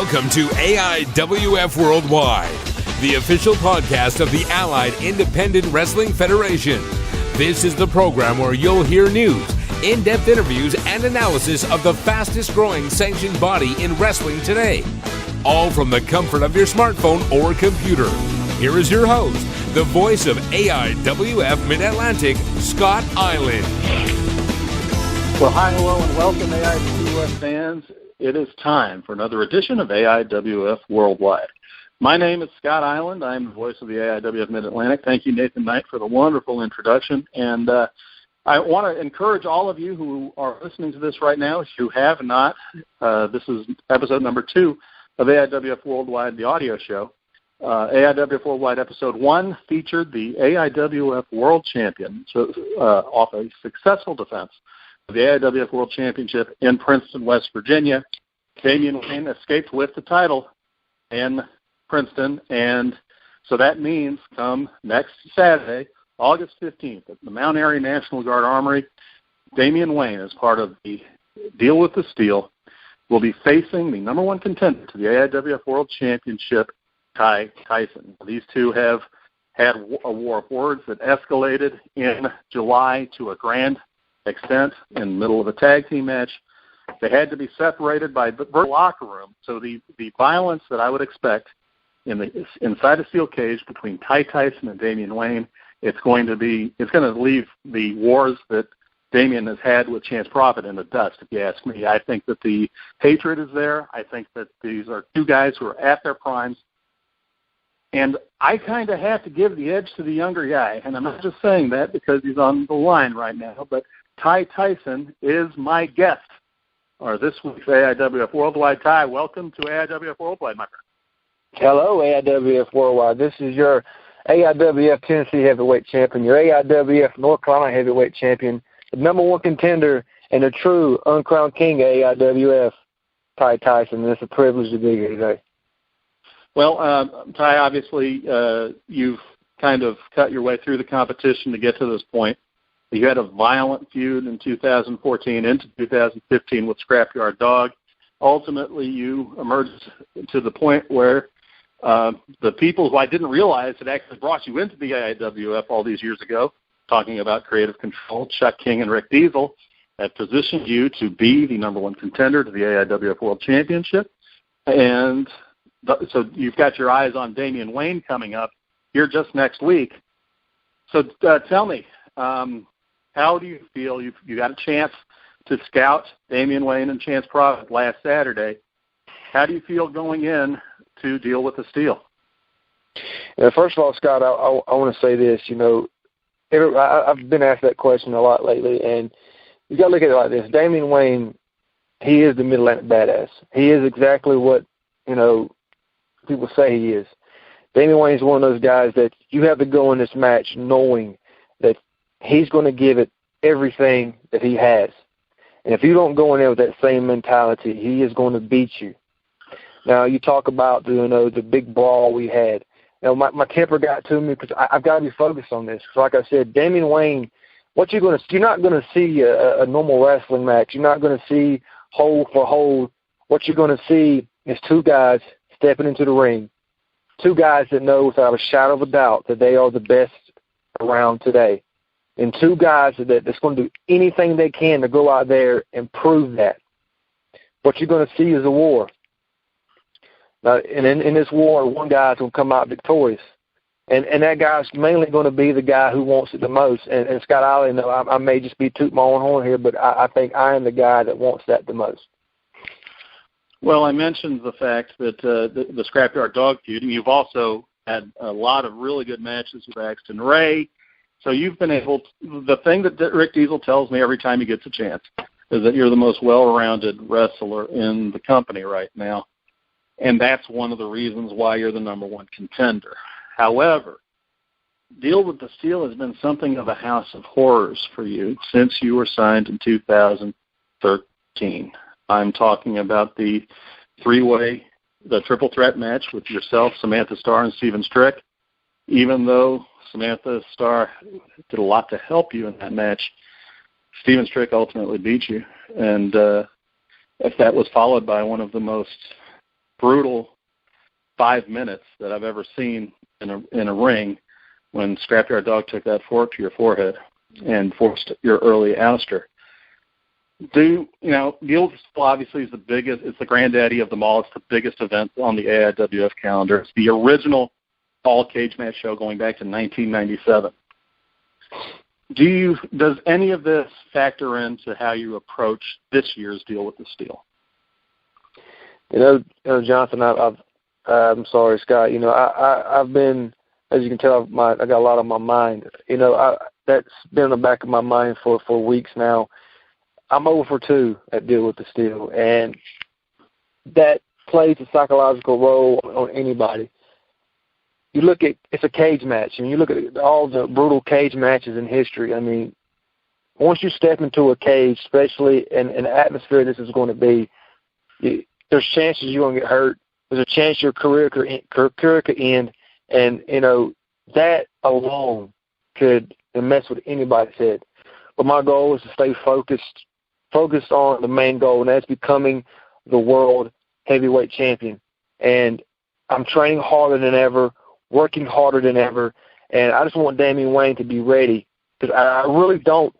Welcome to AIWF World Wide, the official podcast of the Allied Independent Wrestling Federation. This is the program where you'll hear news, in-depth interviews, and analysis of the fastest-growing sanctioned body in wrestling today. All from the comfort of your smartphone or computer. Here is your host, the voice of AIWF Mid-Atlantic, Scott Eiland. Well, hi, hello, and welcome, AIWF fans. It is time for another edition of AIWF Worldwide. My name is Scott Eiland. I'm the voice of the AIWF Mid-Atlantic. Thank you, Nathan Knight, for the wonderful introduction. And I want to encourage all of you who are listening to this right now, if you have not, this is episode number 2 of AIWF Worldwide, the audio show. AIWF Worldwide episode 1 featured the AIWF World Champion off a successful defense of the AIWF World Championship in Princeton, West Virginia. Damien Wayne escaped with the title in Princeton, and so that means come next Saturday, August 15th, at the Mount Airy National Guard Armory, Damien Wayne, as part of the Deal with the Steel, will be facing the number 1 contender to the AIWF World Championship, Tyson. These two have had a war of words that escalated in July to a grand extent in the middle of a tag team match. They had to be separated by the locker room. So the violence that I would expect inside a steel cage between Tyson and Damien Wayne, it's going to leave the wars that Damien has had with Chance Prophet in the dust, if you ask me. I think that the hatred is there. I think that these are two guys who are at their primes. And I kind of have to give the edge to the younger guy. And I'm not just saying that because he's on the line right now, but Tyson is my guest, or this week's AIWF Worldwide. Ty, welcome to AIWF Worldwide, my friend. Hello, AIWF Worldwide. This is your AIWF Tennessee Heavyweight Champion, your AIWF North Carolina Heavyweight Champion, the number 1 contender, and the true uncrowned king of AIWF, Tyson. And it's a privilege to be here today. Well, Ty, obviously you've kind of cut your way through the competition to get to this point. You had a violent feud in 2014 into 2015 with Scrapyard Dog. Ultimately, you emerged to the point where the people who I didn't realize had actually brought you into the AIWF all these years ago, talking about creative control, Chuck King and Rick Diesel, have positioned you to be the number 1 contender to the AIWF World Championship. And so you've got your eyes on Damien Wayne coming up here just next week. So tell me, how do you feel? You got a chance to scout Damien Wayne and Chance Prophet last Saturday. How do you feel going in to Deal with the Steel? First of all, Scott, I want to say this. I've been asked that question a lot lately, and you got to look at it like this. Damien Wayne, he is the Mid-Atlantic badass. He is exactly what, people say he is. Damien Wayne is one of those guys that you have to go in this match knowing that he's going to give it everything that he has. And if you don't go in there with that same mentality, he is going to beat you. Now, you talk about, the big brawl we had. My temper got to me because I've got to be focused on this. So like I said, Damien Wayne, you're not going to see a normal wrestling match. You're not going to see hold for hold. What you're going to see is two guys stepping into the ring, two guys that know without a shadow of a doubt that they are the best around today, and two guys that's going to do anything they can to go out there and prove that. What you're going to see is a war. Now, and in this war, one guy's going to come out victorious, and that guy's mainly going to be the guy who wants it the most. And Scott, I may just be tooting my own horn here, but I think I am the guy that wants that the most. Well, I mentioned the fact that the Scrapyard Dog feud, and you've also had a lot of really good matches with Axton Ray. So you've been able to, the thing that Rick Diesel tells me every time he gets a chance is that you're the most well-rounded wrestler in the company right now. And that's one of the reasons why you're the number 1 contender. However, Deal with the Steel has been something of a house of horrors for you since you were signed in 2013. I'm talking about the the triple threat match with yourself, Samantha Starr, and Steven Strick. Even though Samantha Starr did a lot to help you in that match, Steven Strick ultimately beat you. And if that was followed by one of the most brutal 5 minutes that I've ever seen in a ring when Scrapyard Dog took that fork to your forehead and forced your early ouster. Gil's obviously is the biggest. It's the granddaddy of them all. It's the biggest event on the AIWF calendar. It's the original all-cage match show going back to 1997. Does any of this factor into how you approach this year's Deal with the Steel? Jonathan, I'm sorry, Scott. I've been, as you can tell, I got a lot on my mind. That's been in the back of my mind for weeks now. I'm 0 for 2 at Deal with the Steel, and that plays a psychological role on anybody. You look at, it's a cage match, and you look at all the brutal cage matches in history. I mean, once you step into a cage, especially in an atmosphere this is going to be, there's chances you're going to get hurt. There's a chance your career could end, and, that alone could mess with anybody's head. But my goal is to stay focused on the main goal, and that's becoming the world heavyweight champion. And I'm training harder than ever, working harder than ever, and I just want Damien Wayne to be ready, because I really don't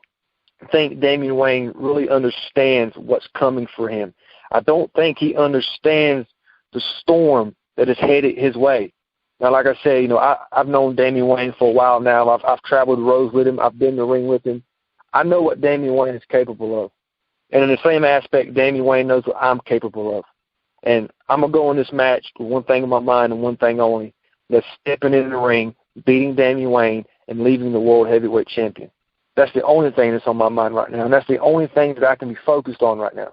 think Damien Wayne really understands what's coming for him. I don't think he understands the storm that is headed his way. Now, like I said, I've known Damien Wayne for a while now. I've traveled the roads with him. I've been in the ring with him. I know what Damien Wayne is capable of. And in the same aspect, Damien Wayne knows what I'm capable of. And I'm going to go in this match with one thing in my mind and one thing only. That's stepping in the ring, beating Damien Wayne, and leaving the world heavyweight champion. That's the only thing that's on my mind right now, and that's the only thing that I can be focused on right now.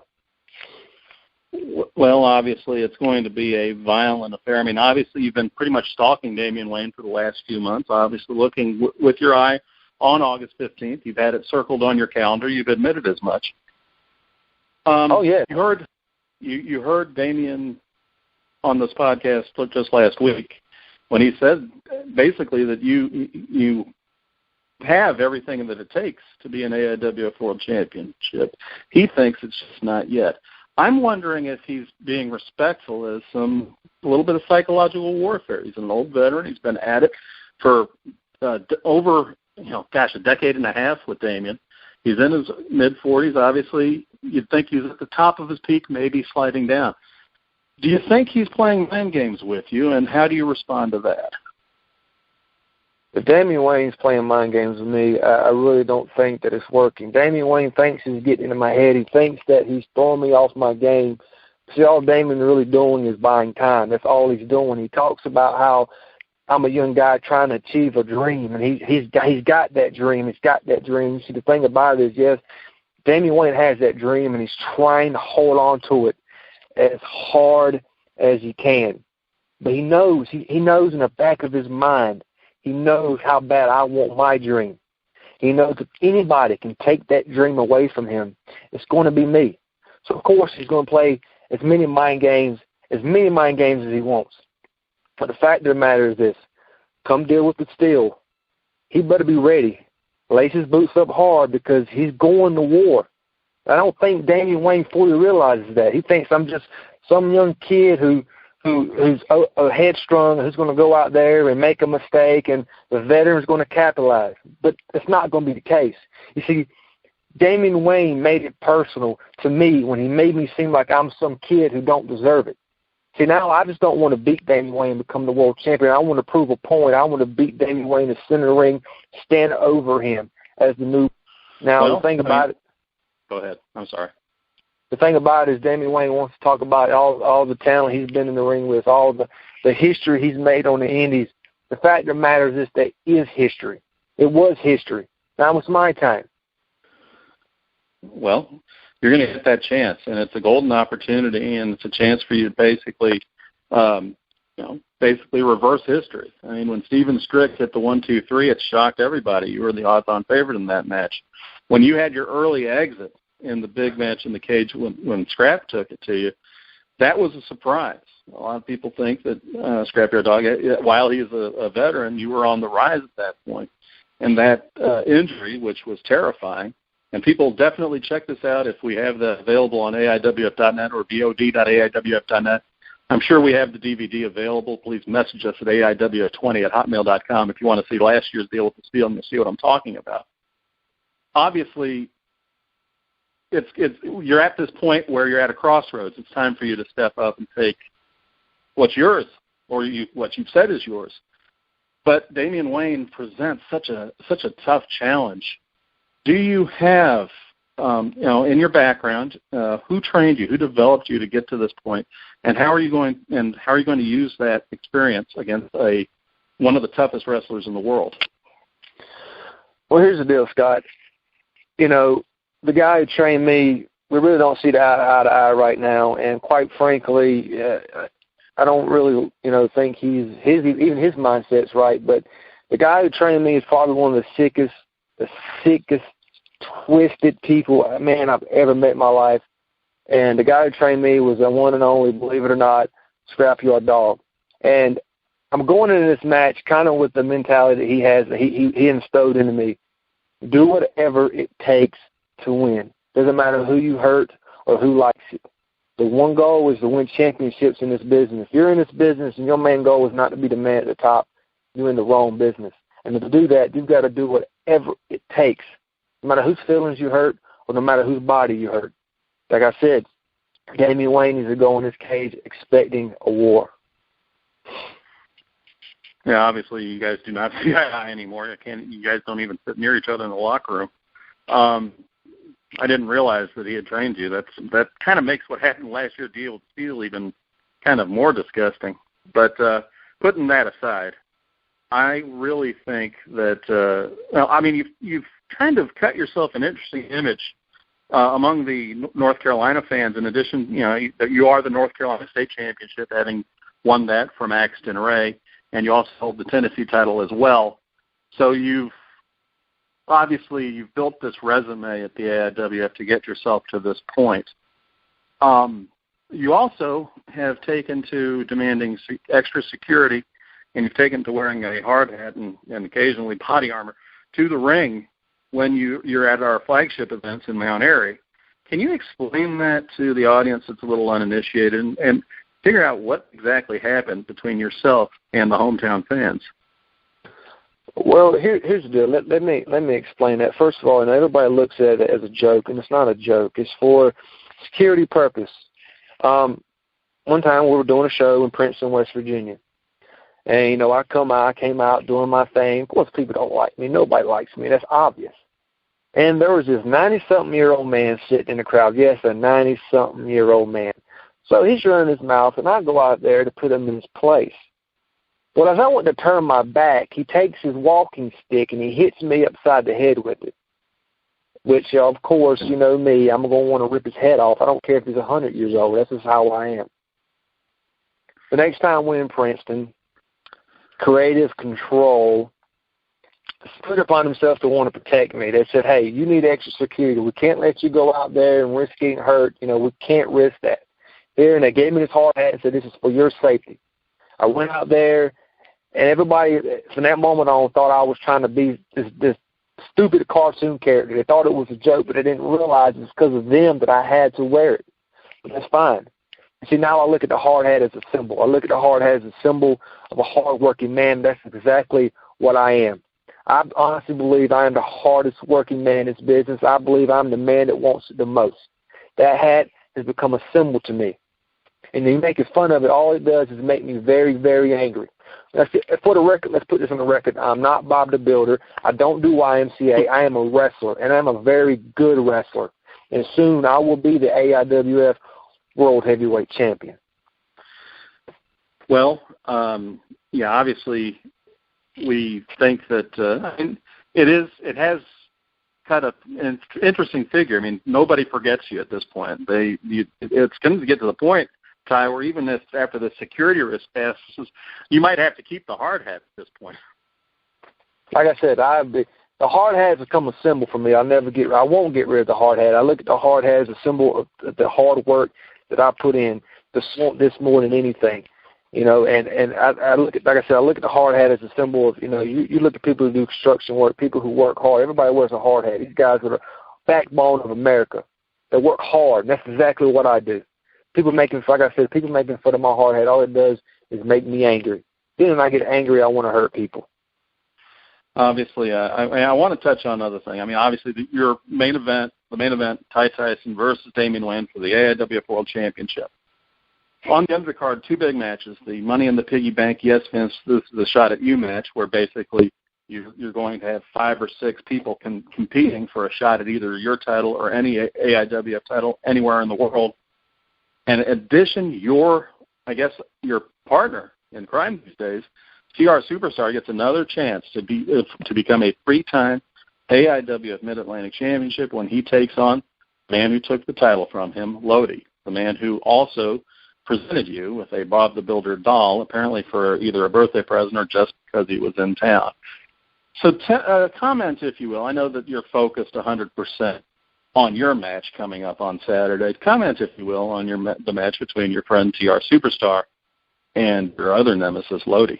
Well, obviously, it's going to be a violent affair. I mean, obviously, you've been pretty much stalking Damien Wayne for the last few months, obviously looking with your eye on August 15th. You've had it circled on your calendar. You've admitted as much. Yeah. You heard Damien on this podcast just last week when he said basically that you have everything that it takes to be an AIWF World Championship. He thinks it's just not yet. I'm wondering if he's being respectful as a little bit of psychological warfare. He's an old veteran. He's been at it for over, a decade and a half with Damien. He's in his mid-40s. Obviously, you'd think he's at the top of his peak, maybe sliding down. Do you think he's playing mind games with you, and how do you respond to that? If Damien Wayne's playing mind games with me, I really don't think that it's working. Damien Wayne thinks he's getting into my head. He thinks that he's throwing me off my game. See, all Damien's really doing is buying time. That's all he's doing. He talks about how I'm a young guy trying to achieve a dream, and he's got that dream. He's got that dream. See, the thing about it is, yes, Damien Wayne has that dream, and he's trying to hold on to it as hard as he can. But he knows in the back of his mind, he knows how bad I want my dream. He knows if anybody can take that dream away from him, it's going to be me. So, of course, he's going to play as many mind games as he wants. But the fact of the matter is this. Come Deal with the Steel, he better be ready. Lace his boots up hard because he's going to war. I don't think Damien Wayne fully realizes that. He thinks I'm just some young kid who's headstrong and who's going to go out there and make a mistake and the veteran's going to capitalize. But it's not going to be the case. You see, Damien Wayne made it personal to me when he made me seem like I'm some kid who don't deserve it. See, now I just don't want to beat Damien Wayne and become the world champion. I want to prove a point. I want to beat Damien Wayne in the center of the ring, stand over him as the new. Now, the thing about it. Go ahead. I'm sorry. The thing about it is Damien Wayne wants to talk about all the talent he's been in the ring with, all the history he's made on the indies. The fact of the matter is that is history. It was history. Now it's my time. Well, you're going to get that chance, and it's a golden opportunity, and it's a chance for you to basically reverse history. I mean, when Steven Strick hit the 1-2-3, it shocked everybody. You were the odds-on favorite in that match. When you had your early exit in the big match in the cage when Scrap took it to you, that was a surprise. A lot of people think that Scrapyard Dog, while he's a veteran, you were on the rise at that point. And that injury, which was terrifying, and people definitely check this out if we have that available on AIWF.net or BOD.AIWF.net. I'm sure we have the DVD available. Please message us at AIWF20@hotmail.com if you want to see last year's deal with the Steel and see what I'm talking about. Obviously, you're at this point where you're at a crossroads. It's time for you to step up and take what's yours, or what you've said is yours. But Damien Wayne presents such a tough challenge. Do you have, in your background, who trained you, who developed you to get to this point, and how are you going to use that experience against one of the toughest wrestlers in the world? Well, here's the deal, Scott. The guy who trained me, we really don't see eye to eye right now, and quite frankly, I don't really, think even his mindset's right. But the guy who trained me is probably one of the sickest, twisted people, man, I've ever met in my life. And the guy who trained me was the one and only, believe it or not, Scrapyard Dog. And I'm going into this match kind of with the mentality that he has, that he instilled into me. Do whatever it takes to win. Doesn't matter who you hurt or who likes you. The one goal is to win championships in this business. If you're in this business and your main goal is not to be the man at the top, you're in the wrong business. And to do that, you've got to do whatever it takes, no matter whose feelings you hurt or no matter whose body you hurt. Like I said, Damien Wayne needs to go in his cage expecting a war. Yeah, obviously you guys do not see eye to eye anymore. You guys don't even sit near each other in the locker room. I didn't realize that he had trained you. That kind of makes what happened last year deal with Steel even kind of more disgusting. But putting that aside, I really think that you've kind of cut yourself an interesting image among the North Carolina fans. In addition, you are the North Carolina State Championship, having won that from Axton Ray, and you also hold the Tennessee title as well. So you've built this resume at the AIWF to get yourself to this point. You also have taken to demanding extra security, and you've taken to wearing a hard hat and occasionally body armor to the ring when you're at our flagship events in Mount Airy. Can you explain that to the audience that's a little uninitiated and figure out what exactly happened between yourself and the hometown fans? Well, here's the deal. Let me explain that. First of all, and everybody looks at it as a joke, and it's not a joke. It's for security purpose. One time we were doing a show in Princeton, West Virginia, and I came out doing my thing. Of course, people don't like me. Nobody likes me. That's obvious. And there was this 90-something-year-old man sitting in the crowd. Yes, a 90-something-year-old man. So he's running his mouth, and I go out there to put him in his place. Well, as I went to turn my back, he takes his walking stick and he hits me upside the head with it, which, of course, you know me, I'm going to want to rip his head off. I don't care if he's 100 years old. That's just how I am. The next time we're in Princeton, Creative Control stood upon himself to want to protect me. They said, hey, you need extra security. We can't let you go out there and risk getting hurt. We can't risk that. Here, and they gave me this hard hat and said, this is for your safety. I went out there, and everybody from that moment on thought I was trying to be this stupid cartoon character. They thought it was a joke, but they didn't realize it's because of them that I had to wear it. But that's fine. See, now I look at the hard hat as a symbol. I look at the hard hat as a symbol of a hard-working man. That's exactly what I am. I honestly believe I am the hardest working man in this business. I believe I'm the man that wants it the most. That hat has become a symbol to me. And you making fun of it, all it does is make me very, very angry. For the record, let's put this on the record. I'm not Bob the Builder. I don't do YMCA. I am a wrestler, and I'm a very good wrestler. And soon I will be the AIWF World Heavyweight Champion. Well, obviously we think that it has kind of an interesting figure. I mean, nobody forgets you at this point. It's going to get to the point, Ty, where even if after the security risk passes, you might have to keep the hard hat at this point. Like I said, the hard hat has become a symbol for me. I won't get rid of the hard hat. I look at the hard hat as a symbol of the hard work that I put in this more than anything. And I look at, like I said, I look at the hard hat as a symbol of, you look at people who do construction work, people who work hard. Everybody wears a hard hat. These guys are the backbone of America. They work hard, and that's exactly what I do. people making, like I said, people making fun of my hard hat, all it does is make me angry. Then when I get angry, I want to hurt people. Obviously, I want to touch on another thing. I mean, obviously, your main event, Tyson versus Damien Wayne for the AIWF World Championship. On the undercard, two big matches, the Money in the Piggy Bank, yes, Vince, this is the Shot at You match, where basically you're going to have 5 or 6 people competing for a shot at either your title or any AIWF title anywhere in the world. And in addition, your partner in crime these days, TR Superstar, gets another chance to become a 3-time AIWF Mid-Atlantic Championship when he takes on the man who took the title from him, Lodi, the man who also presented you with a Bob the Builder doll, apparently for either a birthday present or just because he was in town. So comment, if you will. I know that you're focused 100% on your match coming up on Saturday. Comment, if you will, on the match between your friend TR Superstar and your other nemesis, Lodi.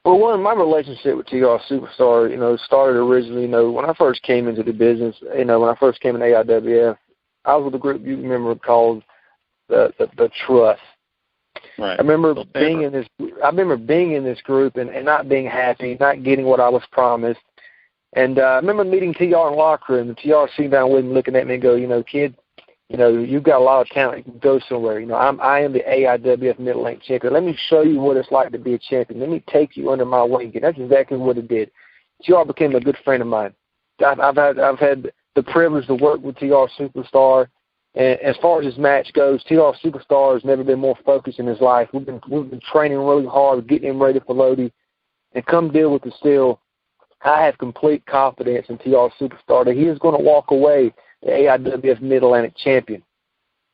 Well, my relationship with TR Superstar, started originally, when I first came into the business, when I first came in AIWF, I was with a group you remember called the Trust. Right. I remember being in this group and not being happy, not getting what I was promised. And I remember meeting TR in the locker room, and TR sitting down with me, looking at me and go, kid, you've got a lot of talent. You can go somewhere. I am the AIWF Mid-Atlantic champion. Let me show you what it's like to be a champion. Let me take you under my wing. And that's exactly what it did. TR became a good friend of mine. I've had the privilege to work with TR Superstar. And as far as this match goes, TR Superstar has never been more focused in his life. We've been training really hard, getting him ready for Lodi. And come deal with the steel, I have complete confidence in TR Superstar that he is going to walk away the AIWF Mid-Atlantic champion.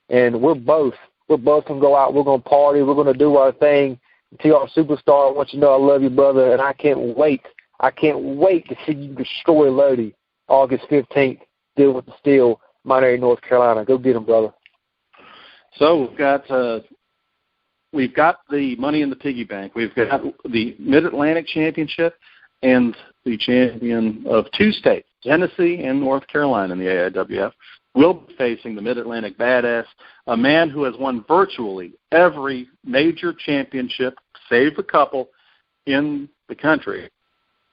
And we're both going to go out. We're going to party. We're going to do our thing. TR Superstar, I want you to know I love you, brother, and I can't wait. I can't wait to see you destroy Lodi August 15th, deal with the steel, Monterey, North Carolina. Go get him, brother. So we've got the Money in the Piggy Bank. We've got the Mid-Atlantic Championship and the champion of 2 states, Tennessee and North Carolina in the AIWF, will be facing the Mid-Atlantic Badass, a man who has won virtually every major championship, save a couple, in the country.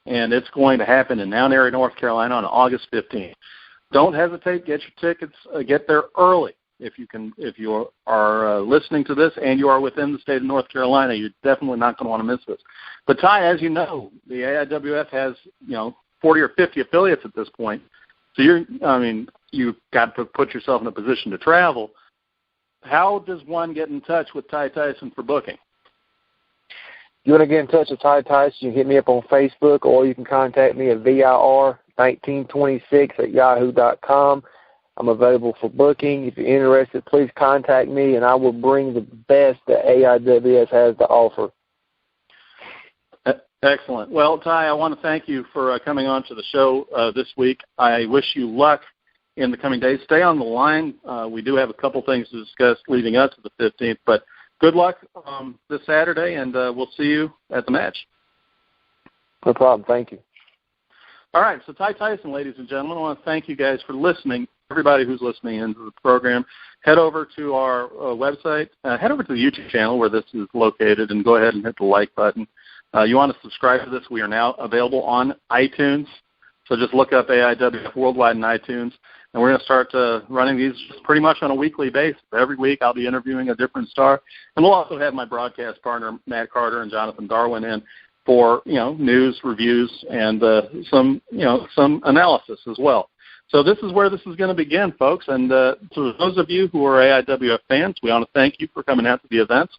And it's going to happen in Mount Airy, North Carolina on August 15th. Don't hesitate. Get your tickets. Get there early if you are listening to this and you are within the state of North Carolina. You're definitely not going to want to miss this. But Ty, as you know, the AIWF has 40 or 50 affiliates at this point. So you've got to put yourself in a position to travel. How does one get in touch with Ty Tyson for booking? You want to get in touch with Ty Tyson, you can hit me up on Facebook, or you can contact me at vir1926@yahoo.com. I'm available for booking. If you're interested, please contact me, and I will bring the best that AIWF has to offer. Excellent. Well, Ty, I want to thank you for coming on to the show this week. I wish you luck in the coming days. Stay on the line. We do have a couple things to discuss leading up to the 15th, but good luck this Saturday, and we'll see you at the match. No problem. Thank you. All right, so Ty Tyson, ladies and gentlemen, I want to thank you guys for listening. Everybody who's listening into the program, head over to our website, head over to the YouTube channel where this is located, and go ahead and hit the like button. You want to subscribe to this. We are now available on iTunes, so just look up AIWF World Wide in iTunes, and we're going to start running these just pretty much on a weekly basis. Every week I'll be interviewing a different star, and we'll also have my broadcast partner, Matt Carter and Jonathan Darwin, in for news, reviews, and some analysis as well. So this is where this is going to begin, folks. And to those of you who are AIWF fans, we want to thank you for coming out to the events.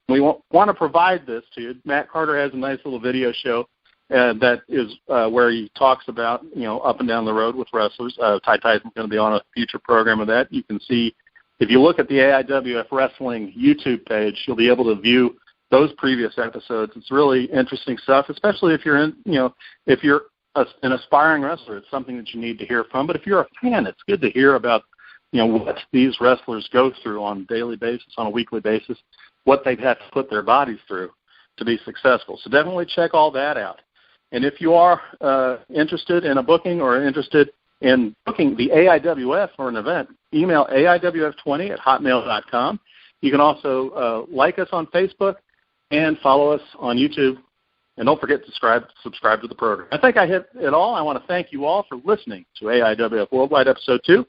We want to provide this to you. Matt Carter has a nice little video show that is where he talks about, up and down the road with wrestlers. Ty Tyson's going to be on a future program of that. You can see, if you look at the AIWF Wrestling YouTube page, you'll be able to view those previous episodes. It's really interesting stuff, especially if you're if you're an aspiring wrestler. It's something that you need to hear from. But if you're a fan, it's good to hear about, what these wrestlers go through on a daily basis, on a weekly basis, what they've had to put their bodies through to be successful. So definitely check all that out. And if you are interested in a booking or interested in booking the AIWF for an event, email AIWF20@hotmail.com. You can also like us on Facebook and follow us on YouTube. And don't forget to subscribe to the program. I think I hit it all. I want to thank you all for listening to AIWF Worldwide Episode 2.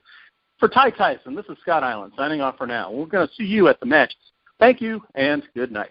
For Tyson, this is Scott Eiland signing off for now. We're going to see you at the matches. Thank you, and good night.